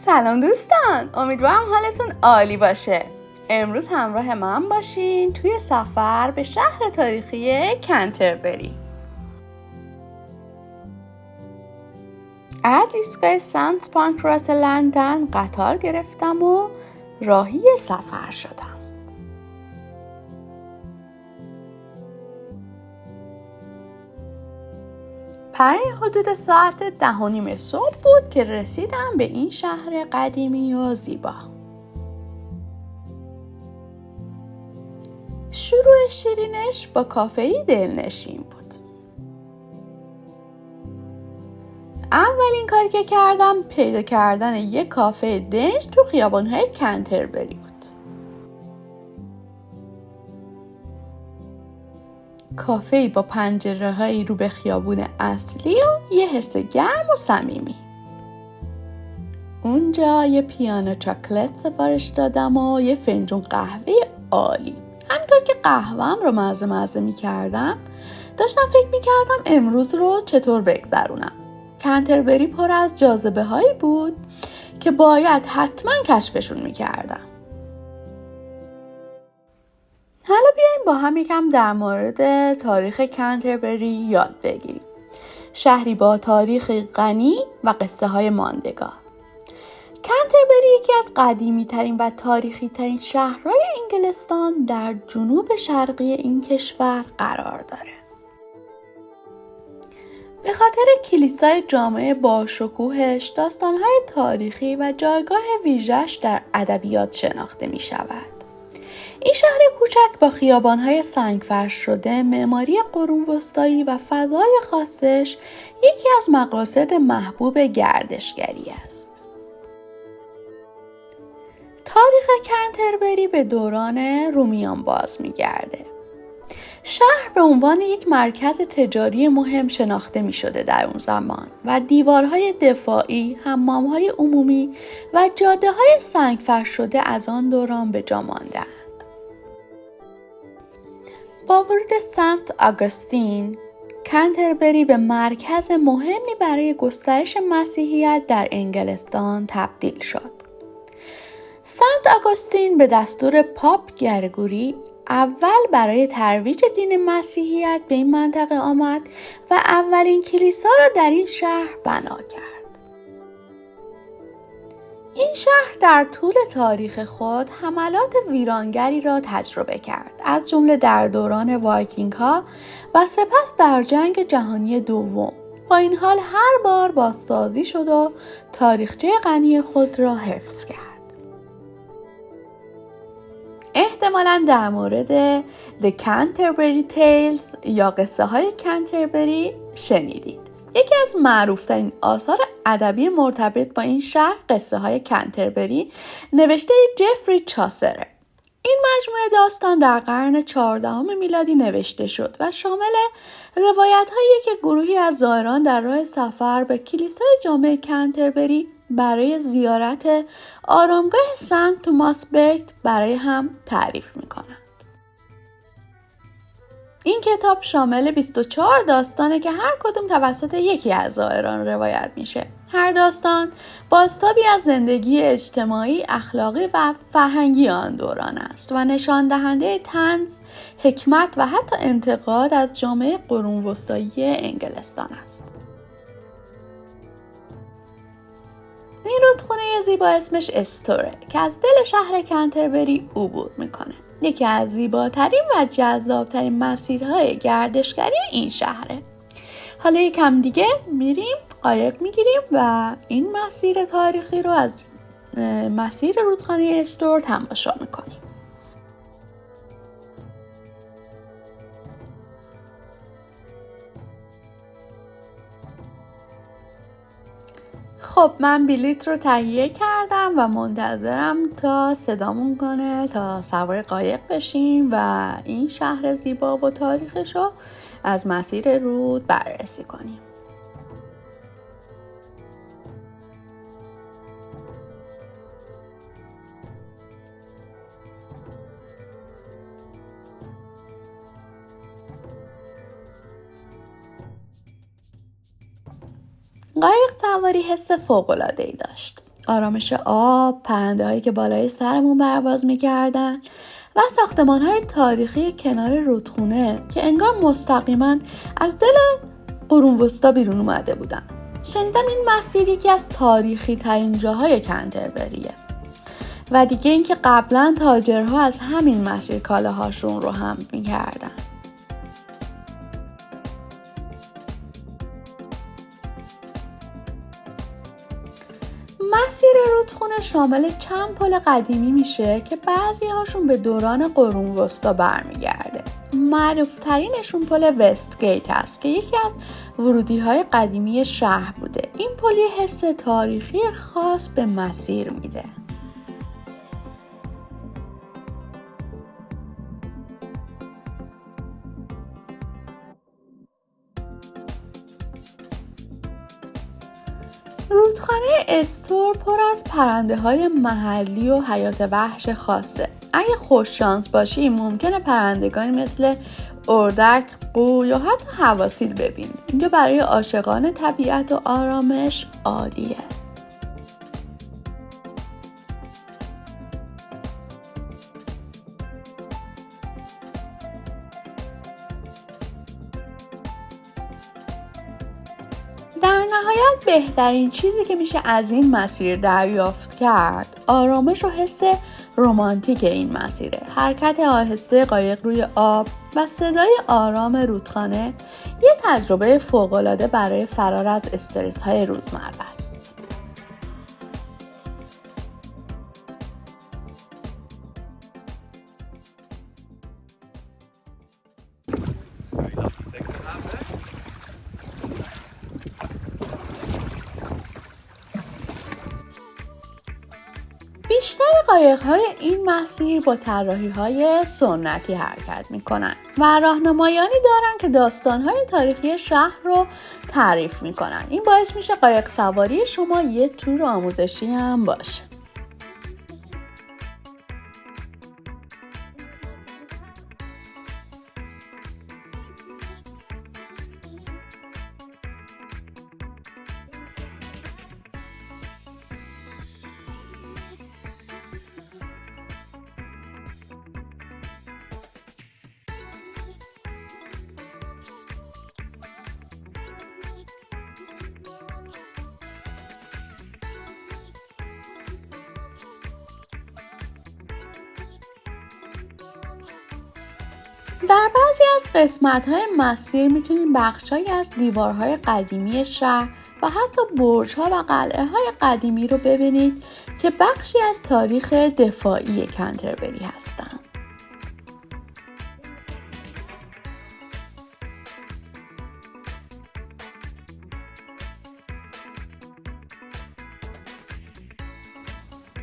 سلام دوستان، امیدوارم حالتون عالی باشه. امروز همراه من باشین توی سفر به شهر تاریخی کنتربری. از ایستگاه سنت پانکراس لندن قطار گرفتم و راهی سفر شدم. حدود ساعت 10:30 صبح بود که رسیدم به این شهر قدیمی و زیبا. شروع شیرینش با کافه‌ای دلنشین بود. اولین کاری که کردم پیدا کردن یک کافه دنج تو خیابان‌های کنتربری بود. کافه‌ای با پنجره‌هایی رو به خیابون اصلی و یه حس گرم و صمیمی. اونجا یه پیانو چاکلت سفارش دادم و یه فنجون قهوه عالی. همینطور که قهوه‌ام رو مزه می‌کردم داشتم فکر می‌کردم امروز رو چطور بگذرونم. کنتربری پر از جاذبه‌هایی بود که باید حتما کشفشون می‌کردم. حالا بیایم با هم یکم در مورد تاریخ کنتربری یاد بگیریم. شهری با تاریخ غنی و قصه های ماندگار. کنتربری یکی از قدیمی ترین و تاریخی ترین شهرهای انگلستان در جنوب شرقی این کشور قرار داره. به خاطر کلیسای جامع باشکوهش، داستانهای تاریخی و جایگاه ویژه‌اش در ادبیات شناخته می شود. این شهر کوچک با خیابان‌های سنگ‌فرش شده، معماری قرون وسطایی و فضای خاصش یکی از مقاصد محبوب گردشگری است. تاریخ کنتربری به دوران رومیان باز می‌گرده. شهر به عنوان یک مرکز تجاری مهم شناخته می‌شده در اون زمان و دیوارهای دفاعی، حمام‌های عمومی و جاده‌های سنگ‌فرش شده از آن دوران به جا مانده‌اند. با ورود سنت آگوستین، کنتربری به مرکز مهمی برای گسترش مسیحیت در انگلستان تبدیل شد. سنت آگوستین به دستور پاپ گرگوری اول برای ترویج دین مسیحیت به این منطقه آمد و اولین کلیسا را در این شهر بنا کرد. این شهر در طول تاریخ خود حملات ویرانگری را تجربه کرد، از جمله در دوران وایکینگ ها و سپس در جنگ جهانی دوم. با این حال هر بار بازسازی شد و تاریخچه غنی خود را حفظ کرد. احتمالاً در مورد The Canterbury Tales یا قصه های کنتربری شنیدید. یکی از معروفترین آثار ادبی مرتبط با این شهر قصه های کنتربری نوشته جفری چاسره. این مجموعه داستان در قرن 14 میلادی نوشته شد و شامل روایت هایی که گروهی از زائران در راه سفر به کلیسای جامع کنتربری برای زیارت آرامگاه سنت توماس بیت برای هم تعریف میکنند. این کتاب شامل 24 داستانه که هر کدوم توسط یکی از زائران روایت میشه. هر داستان بازتابی از زندگی اجتماعی، اخلاقی و فرهنگی آن دوران است و نشان دهنده طنز، حکمت و حتی انتقاد از جامعه قرون وسطایی انگلستان است. این رودخونه زیبا اسمش استوره که از دل شهر کنتربری عبور میکنه. یکی از زیباترین و جذابترین مسیرهای گردشگری این شهره. حالا یکم دیگه میریم قایق میگیریم و این مسیر تاریخی رو از مسیر رودخانه استور تماشا میکنیم. خب من بلیط رو تهیه کردم و منتظرم تا صدامون کنه تا سوار قایق بشیم و این شهر زیبا و تاریخش رو از مسیر رود بررسی کنیم. قایق سواری حس فوق‌العاده‌ای داشت. آرامش آب، پرنده‌هایی که بالای سرمون پرواز می‌کردن و ساختمان‌های تاریخی کنار رودخونه که انگار مستقیما از دل قرون وسطا بیرون اومده بودن. شنیدم این مسیر یکی از تاریخی ترین جاهای کنتربریه و دیگه اینکه قبلا تاجرها از همین مسیر کالاهاشون رو حمل می‌کردن. مسیر رودخونه شامل چند پل قدیمی میشه که بعضی هاشون به دوران قرون وسطا برمیگرده. معروفترینشون پل وست گیت است که یکی از ورودی های قدیمی شهر بوده. این پل یه حس تاریخی خاص به مسیر میده. رودخانه استور پر از پرنده های محلی و حیات وحش خاصه. اگه خوش شانس باشی ممکنه پرندگانی مثل اردک، قو یا حتی حواسیل ببینی. اینجا برای عاشقان طبیعت و آرامش عالیه. در نهایت بهترین چیزی که میشه از این مسیر دریافت کرد آرامش و حس رمانتیک این مسیره. حرکت آهسته قایق روی آب و صدای آرام رودخانه یه تجربه فوق‌العاده برای فرار از استرس‌های روزمره است. بیشتر قایق‌های این مسیر با طراحی‌های سنتی حرکت می‌کنن و راهنمایانی دارن که داستان‌های تاریخی شهر رو تعریف می‌کنن. این باعث میشه قایق سواری شما یه تور آموزشی هم باشه. در بعضی از قسمت‌های مسیر میتونید بخشایی از دیوارهای قدیمی شهر و حتی برج‌ها و قلعه‌های قدیمی رو ببینید که بخشی از تاریخ دفاعی کنتربری هستند.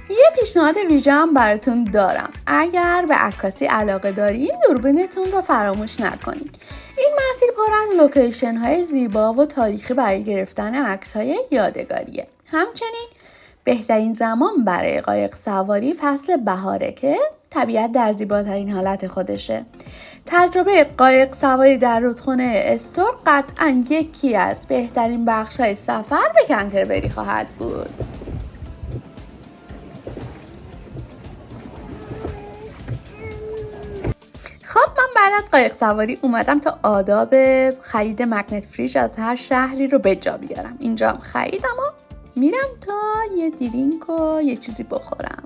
یه پیشنهاد ویژه هم براتون دارم. اگر به عکاسی علاقه دارین دوربینتون رو فراموش نکنید. این مسیر پر از لوکیشن های زیبا و تاریخی برای گرفتن عکس های یادگاریه. همچنین بهترین زمان برای قایق سواری فصل بهاره که طبیعت در زیباترین حالت خودشه. تجربه قایق سواری در رودخانه استور قطعاً یکی از بهترین بخش های سفر به کنتربری خواهد بود. خب من بعد از قایق سواری اومدم تا آداب خرید مگنت فریش از هر شهری رو به جا بیارم. اینجا هم خریدم و میرم تا یه درینک و یه چیزی بخورم.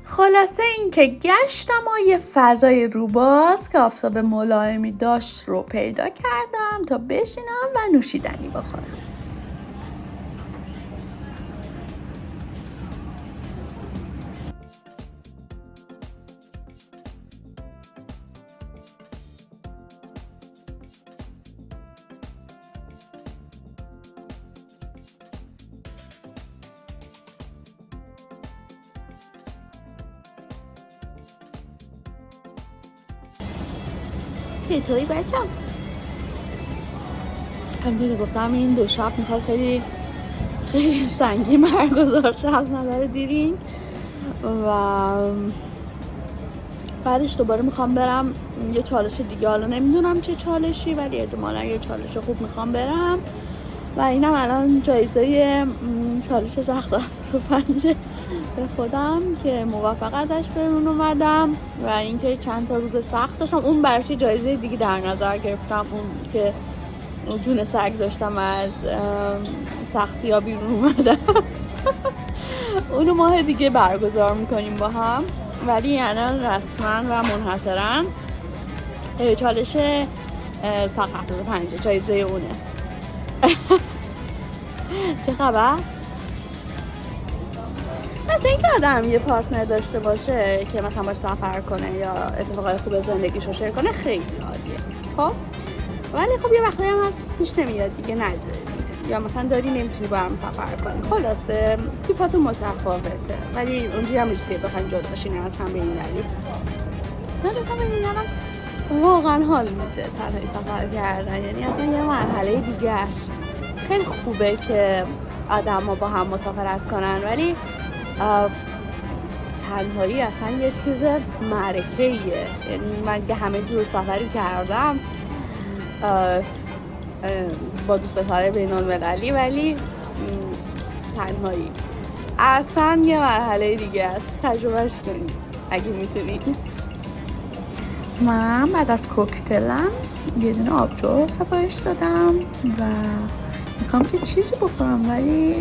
خلاصه این که گشتم و یه فضای روباز که آفتاب ملایمی داشت رو پیدا کردم تا بشینم و نوشیدنی بخورم. چطوری بچه‌م؟ همونطور که گفتم این دو شب میخواد خیلی سنگین برگزار شه از نظر دیرینگ و بعدش دوباره میخوام برم یه چالش دیگه، حالا نمیدونم چه چالشی ولی احتمالاً یه چالش خوب میخوام برم و اینم الان جایزه چالش سخت 75 به خودم که موفق ازش بیرون اومدم و اینکه چند تا روز سخت داشتم. اون برش جایزه دیگه در نظر گرفتم، اون که جون سگ داشتم از سختی ها بیرون اومدم. اونو ماه دیگه برگزار میکنیم با هم، ولی الان رسما و منحصرا چالش فقط 75 جایزه اونه. چه خبر؟ مثل اینکه آدم یه پارتنر داشته باشه که مثلا باش سفر کنه یا اتفاقای خوب زندگیشو شیر کنه خیلی عالیه. خب ولی خب یه وقتی هم هست پیش نمیاد دیگه، نداری یا مثلا داری نمیتونی با هم سفر کنی. خلاصه تیپاتون متفاوته ولی اونجوری هم نیست که بخوایم جدا باشین از هم بین‌المللی. من بخوام ببینم واقعا حال میده تنهایی سفر کردن، یعنی اصلا یه مرحله دیگه است. خیلی خوبه که آدم ها با هم مسافرت کنن ولی تنهایی اصلا یه چیز معرکه‌ایه. یعنی من که همه جور سفری کردم با دوست پسرای بین‌المللی ولی تنهایی اصلا یه مرحله دیگه است. تجربهش کنید اگه میتونید. من بعد از کوکتلم یه دونه آبجو سفارش دادم و میخوام که چیزی بخورم ولی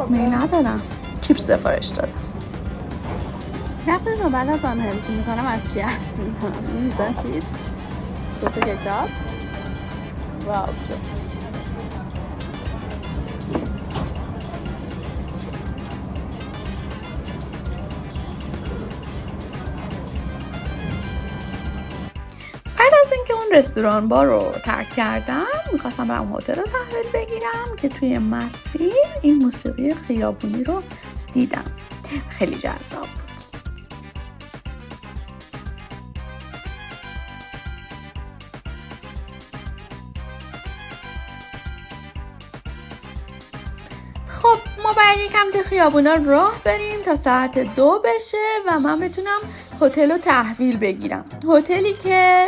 می ندارم. چیپس سفارش دادم. وقتی بعد از آن همچی میکنم از چی میزن چیز سس کچاپ و آبجو. بعد از اینکه اون رستوران بار رو ترک کردم میخواستم برم هتل رو تحویل بگیرم که توی مسیر این موسیقی خیابونی رو دیدم. خیلی جذاب بود. خب ما باید یکم توی خیابونا راه بریم تا ساعت 2 بشه و من بتونم هتل رو تحویل بگیرم. هتلی که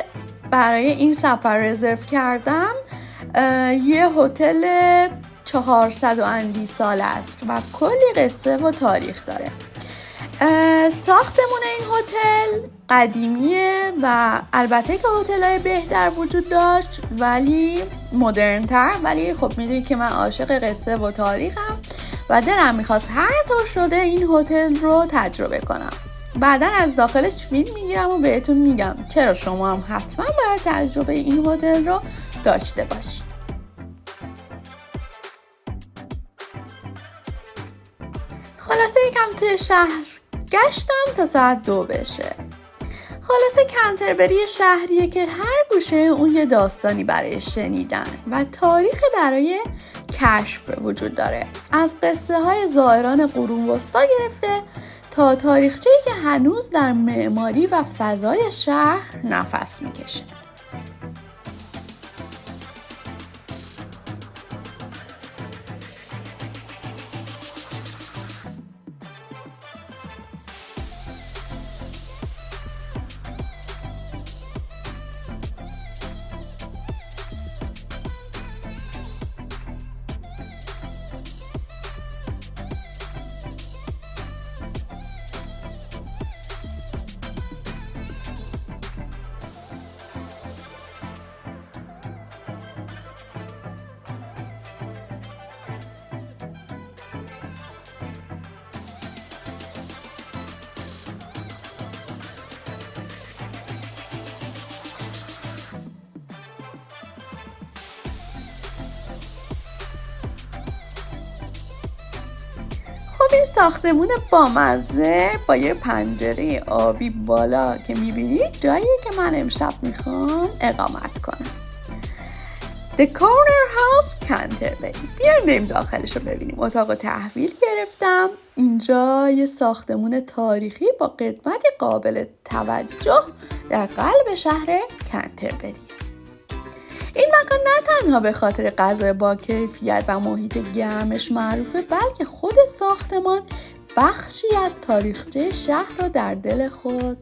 برای این سفر رزرو کردم یه هتل 400 و اندی سال است و کلی قصه و تاریخ داره. ساختمون این هتل قدیمیه و البته که هتل‌های بهتر وجود داشت ولی مدرن‌تر، ولی خب میدونی که من عاشق قصه و تاریخم و دلم میخواست هر طور شده این هتل رو تجربه کنم. بعدن از داخلش فیلم میگیرم و بهتون میگم چرا شما هم حتما باید تجربه این هتل رو داشته باشید. خلاصه یکم توی شهر گشتم تا ساعت 2 بشه. خلاصه کنتربری شهریه که هر گوشه اون یه داستانی برای شنیدن و تاریخی برای کشف وجود داره. از قصه های زائران قرون وسطا گرفته تا تاریخچه‌ای که هنوز در معماری و فضای شهر نفس میکشه. این ساختمون بامزه با یه پنجره آبی بالا که میبینید جاییه که من امشب میخوام اقامت کنم. The Corner House Canterbury. بیایم بریم داخلش رو ببینیم. اتاق تحویل گرفتم. اینجا یه ساختمون تاریخی با قدمت قابل توجه در قلب شهر کنتربری. این مکان نه تنها به خاطر غذای با کیفیت و محیط گرمش معروفه بلکه خود ساختمان بخشی از تاریخچه شهر رو در دل خود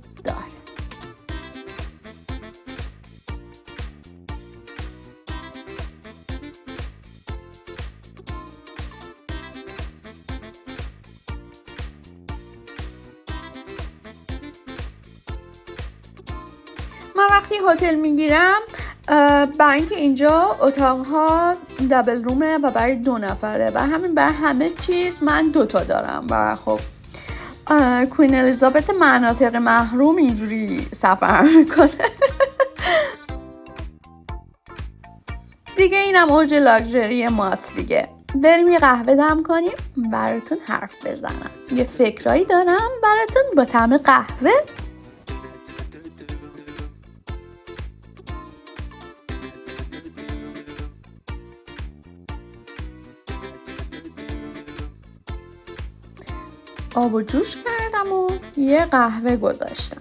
وقتی هتل میگیرم برای اینکه اینجا اتاقها دبل رومه و برای 2 نفره و همین برای همه چیز من 2 تا دارم و خب کوین الیزابت مناطق محروم اینجوری سفر میکنه. دیگه اینم اوج لاکچری ماست دیگه. بریم یه قهوه دم کنیم براتون حرف بزنم. یه فکرایی دارم براتون با طعم قهوه. آب و جوش کردم و یه قهوه گذاشتم.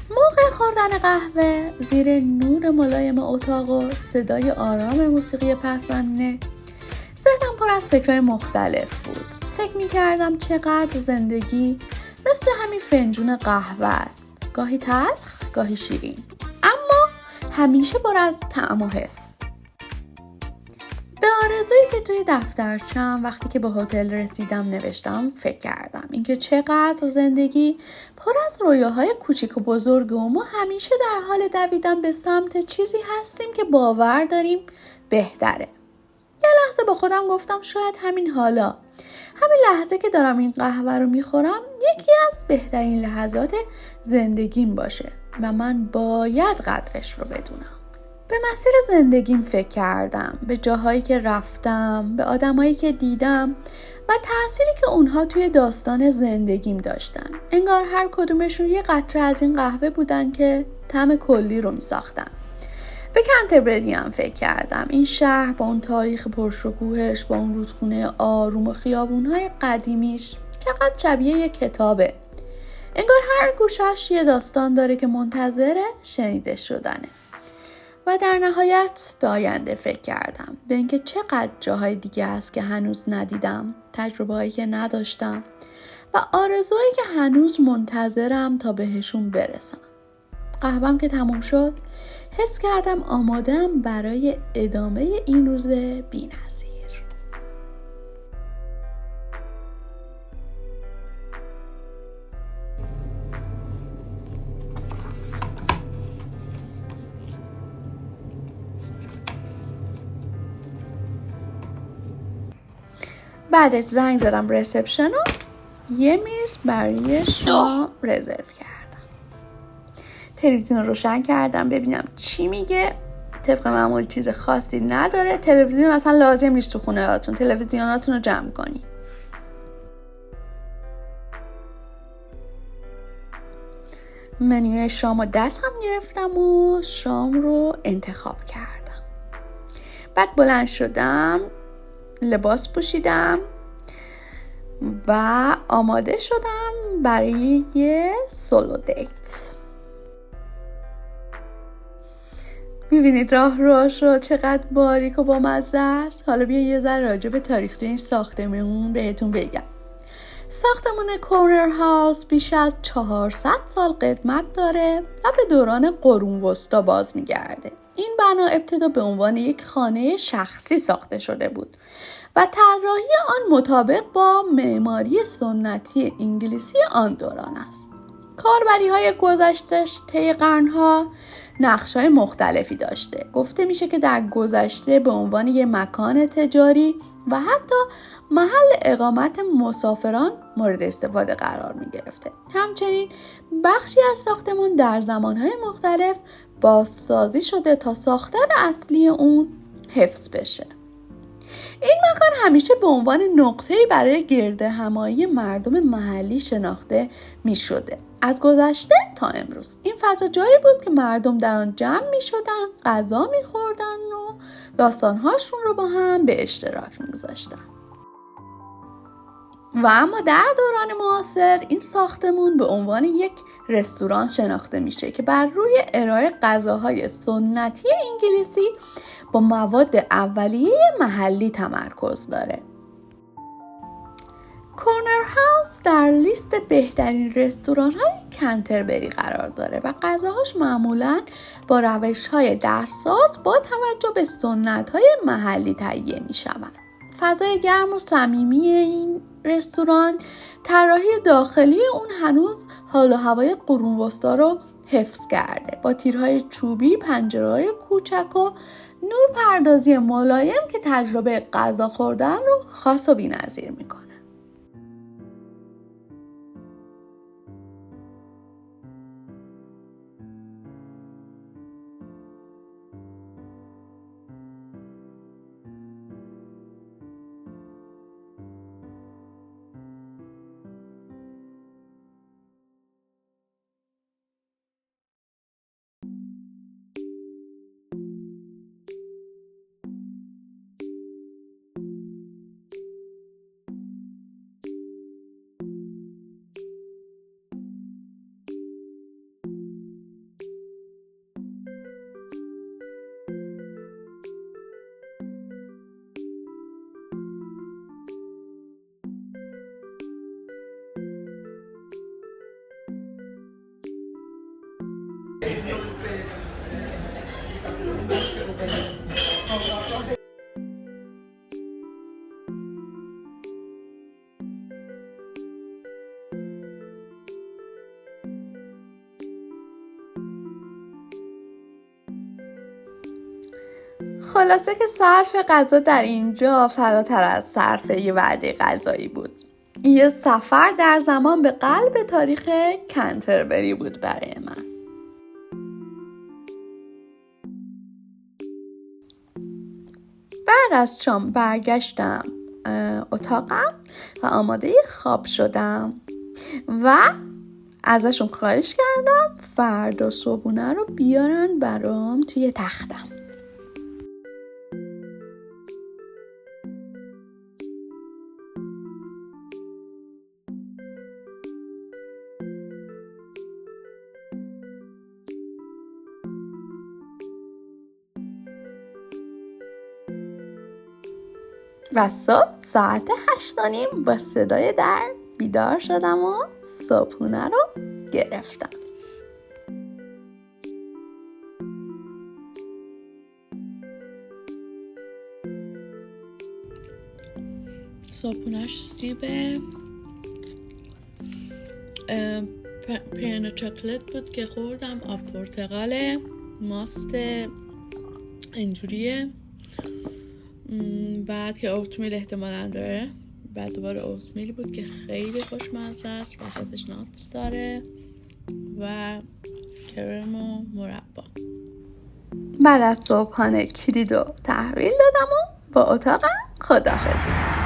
موقع خوردن قهوه زیر نور ملایم اتاق و صدای آرام موسیقی پس‌زمینه ذهنم پر از فکرهای مختلف بود. فکر می‌کردم چقدر زندگی مثل همین فنجون قهوه است. گاهی تلخ، گاهی شیرین، اما همیشه پر از طعم و حس. به آرزویی که توی دفترچم وقتی که به هتل رسیدم نوشتم فکر کردم. اینکه چقدر زندگی پر از رویاهای کوچیک و بزرگ و ما همیشه در حال دویدن به سمت چیزی هستیم که باور داریم بهتره. یه لحظه با خودم گفتم شاید همین حالا، همین لحظه که دارم این قهوه رو میخورم یکی از بهترین لحظات زندگیم باشه و من باید قدرش رو بدونم. به مسیر زندگیم فکر کردم، به جاهایی که رفتم، به آدمایی که دیدم و تأثیری که اونها توی داستان زندگیم داشتن. انگار هر کدومشون یه قطره از این قهوه بودن که طعم کلی رو میساختن. به کنتربری هم فکر کردم. این شهر با اون تاریخ پرشکوهش، با اون رودخونه آروم و خیابونهای قدیمیش چقدر شبیه یه کتابه. انگار هر گوشش یه داستان داره که منتظر شنیده شدنه. و در نهایت به آینده فکر کردم، به اینکه چقدر جاهای دیگه هست که هنوز ندیدم، تجربه‌هایی که نداشتم و آرزوهایی که هنوز منتظرم تا بهشون برسم. قهوه‌ام که تموم شد حس کردم آماده‌ام برای ادامه این روز بی‌نظیر. بعدش زنگ زدم رسپشن و یه میز برای شما رزرو کردم. تلویزیون رو روشن کردم ببینم چی میگه. طبق معمول چیز خاصی نداره. تلویزیون اصلا لازم نیست تو خونه هاتون. تلویزیوناتون رو جمع کنی. منوی شام رو دستم گرفتم و شام رو انتخاب کردم. بعد بلند شدم، لباس پوشیدم و آماده شدم برای یه سولو دیت. میبینید راه رو چقدر باریک و بامزه است. حالا بیا یه ذره راجع به تاریخ این ساختمون بهتون بگم. ساختمون کورنر هاوس بیش از 400 سال قدمت داره و به دوران قرون وسطا باز میگرده. این بنا ابتدا به عنوان یک خانه شخصی ساخته شده بود و طراحی آن مطابق با معماری سنتی انگلیسی آن دوران است. کاربری‌های گذشته‌اش طی قرن‌ها نقش‌های مختلفی داشته. گفته میشه که در گذشته به عنوان یک مکان تجاری و حتی محل اقامت مسافران مورد استفاده قرار می‌گرفته. همچنین بخشی از ساختمان در زمان‌های مختلف بازسازی شده تا ساختار اصلی اون حفظ بشه. این مکان همیشه به عنوان نقطه‌ای برای گردهمایی مردم محلی شناخته می شده. از گذشته تا امروز این فضا جایی بود که مردم در آن جمع می شدن، غذا می خوردن و داستانهاشون رو با هم به اشتراک می گذاشتن. و اما در دوران معاصر این ساختمون به عنوان یک رستوران شناخته میشه که بر روی ارائه غذاهای سنتی انگلیسی با مواد اولیه محلی تمرکز داره. کورنر هاوس در لیست بهترین رستوران‌های کنتربری قرار داره و غذاهاش معمولاً با روش‌های دستساز با توجه به سنت‌های محلی تهیه می‌شوند. فضای گرم و صمیمی این رستوران، طراحی داخلی اون هنوز حال و هوای قرون وسطا رو حفظ کرده، با تیرهای چوبی، پنجره‌های کوچک و نورپردازی ملایم که تجربه غذا خوردن رو خاص و بی‌نظیر می‌کنه. خلاصه که صرف غذا در اینجا فراتر از صرف یه وعده غذایی بود. یه سفر در زمان به قلب تاریخ کنتربری بود برای من. بعد از شام برگشتم اتاقم و آماده خواب شدم و ازشون خواهش کردم فردا صبحونه رو بیارن برام توی تختم. و صبح ساعت 8:30 با صدای در بیدار شدم و صبحونه رو گرفتم. صبحونه‌اش سیب پیانو چاکلت بود که خوردم، آب پرتقال، ماست اینجوریه، بعد که اوتمیل احتمالاً داره، بعد دوباره اوتمیل بود که خیلی خوشمزه است، وسطش ناتس داره و کرم و مربا. بعد از صبحانه کلیدو تحویل دادم و با اتاقم خداحافظی.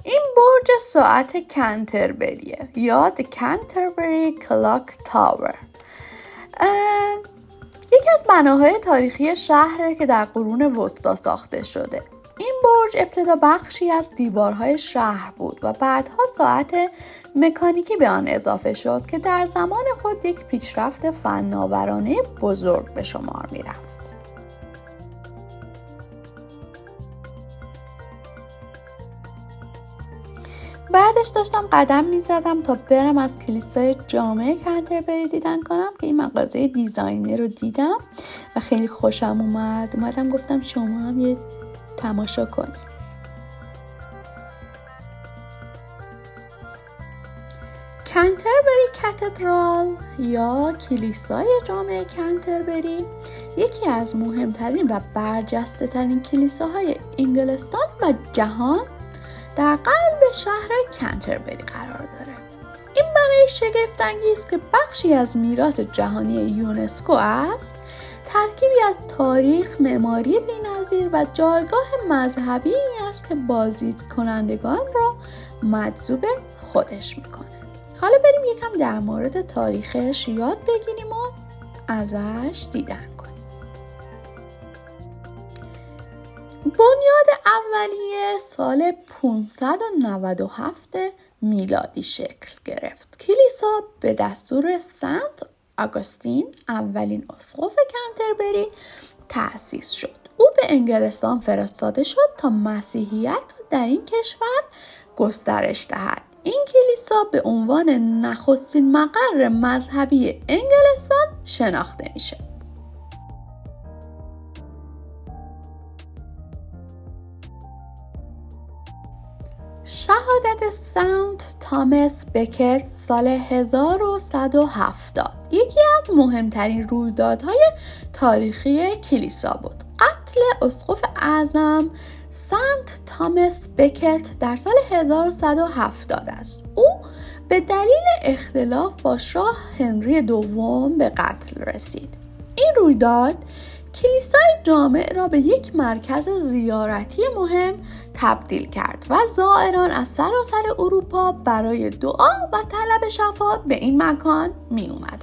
این برج ساعت کنتربریه یا The Canterbury Clock Tower. یکی از بناهای تاریخی شهره که در قرون وسطا ساخته شده. این برج ابتدا بخشی از دیوارهای شهر بود و بعدها ساعت مکانیکی به آن اضافه شد که در زمان خود یک پیشرفت فناورانه بزرگ به شمار می رفت. بعدش داشتم قدم می زدم تا برم از کلیسای جامع کنتربری دیدن کنم که این مغازه دیزاینر رو دیدم و خیلی خوشم اومدم گفتم شما هم یه تماشا کنید. کنتربری کاتدرال یا کلیسای جامع کنتربری یکی از مهمترین و برجسته ترین کلیساهای انگلستان و جهان در قلب شهر کنتربری قرار داره. این برای شگفت انگیز که بخشی از میراث جهانی یونسکو است، ترکیبی از تاریخ، معماری بی‌نظیر و جایگاه مذهبی است که بازدید کنندگان رو مجذوب خودش میکنه. حالا بریم یکم در مورد تاریخش یاد بگیریم و ازش دیدن کنیم. بنیاد اولیه سال 597 میلادی شکل گرفت. کلیسا به دستور سنت آگوستین، اولین اسقف کنتربری، تأسیس شد. او به انگلستان فرستاده شد تا مسیحیت را در این کشور گسترش دهد. این کلیسا به عنوان نخستین مقر مذهبی انگلستان شناخته میشه. شهادت سنت تامس بکت سال 1170 یکی از مهمترین رویدادهای تاریخی کلیسا بود. قتل اسقف اعظم سنت تامس بکت در سال 1170 است. او به دلیل اختلاف با شاه هنری دوم به قتل رسید. این رویداد کلیسای جامع را به یک مرکز زیارتی مهم تبدیل کرد و زائران از سراسر اروپا برای دعا و طلب شفا به این مکان می اومدند.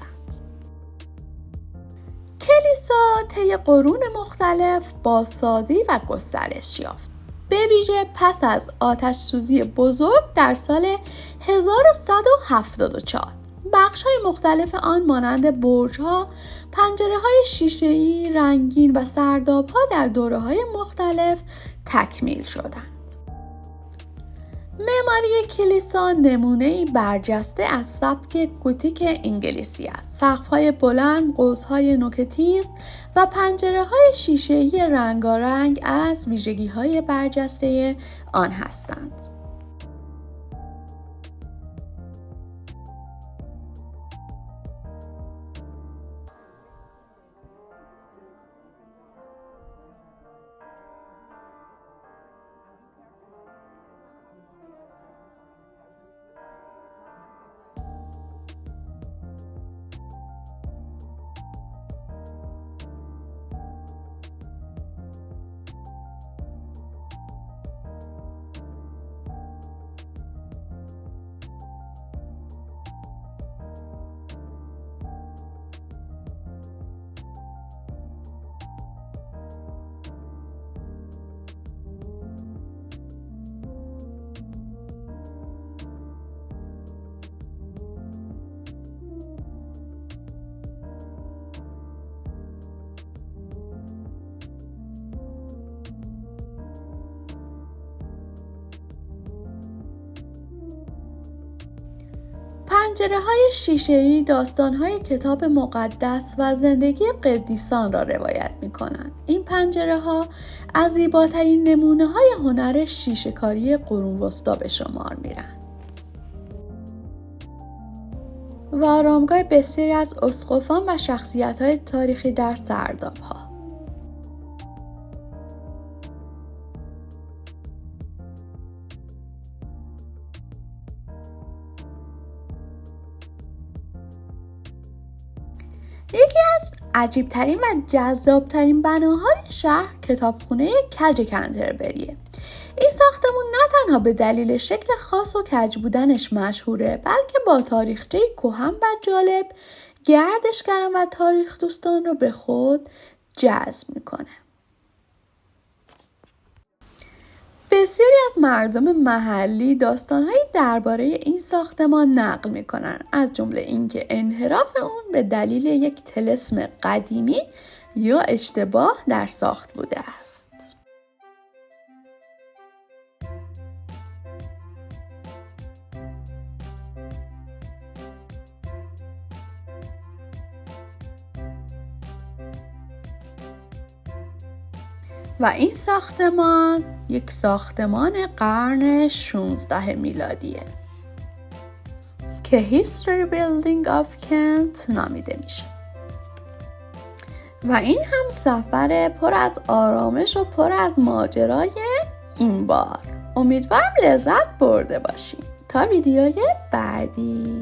کلیسا طی قرون مختلف بازسازی و گسترش یافت. به ویژه پس از آتش سوزی بزرگ در سال 1174 بخش‌های مختلف آن مانند برج‌ها، پنجره‌های شیشه‌ای رنگین و سرداب‌ها در دوره‌های مختلف تکمیل شدند. معماری کلیسا نمونه‌ای برجسته از سبک گوتیک انگلیسی است. سقف‌های بلند، قوس‌های نوک‌تیز و پنجره‌های شیشه‌ای رنگارنگ از ویژگی‌های برجسته آن هستند. پنجره‌های شیشه‌ای داستان‌های کتاب مقدس و زندگی قدیسان را روایت می‌کنند. این پنجره‌ها از زیباترین نمونه‌های هنر شیشه‌کاری قرون وسطی به شمار می‌رند. و آرامگاه بسیاری از اسقفان و شخصیت‌های تاریخی در سرداب‌ها. یکی از عجیبترین و جذابترین بناهای شهر کتابخونه کج کنتربریه. این ساختمون نه تنها به دلیل شکل خاص و کج بودنش مشهوره، بلکه با تاریخچه کهن و جالب گردشگران و تاریخ دوستان رو به خود جذب میکنه. بسیاری از مردم محلی داستان‌هایی درباره این ساختمان نقل می‌کنند، از جمله اینکه انحراف اون به دلیل یک طلسم قدیمی یا اشتباه در ساخت بوده است. و این ساختمان یک ساختمان قرن 16 میلادیه که History Building of Kent نامیده میشه. و این هم سفر پر از آرامش و پر از ماجرای این بار. امیدوارم لذت برده باشین. تا ویدیوی بعدی.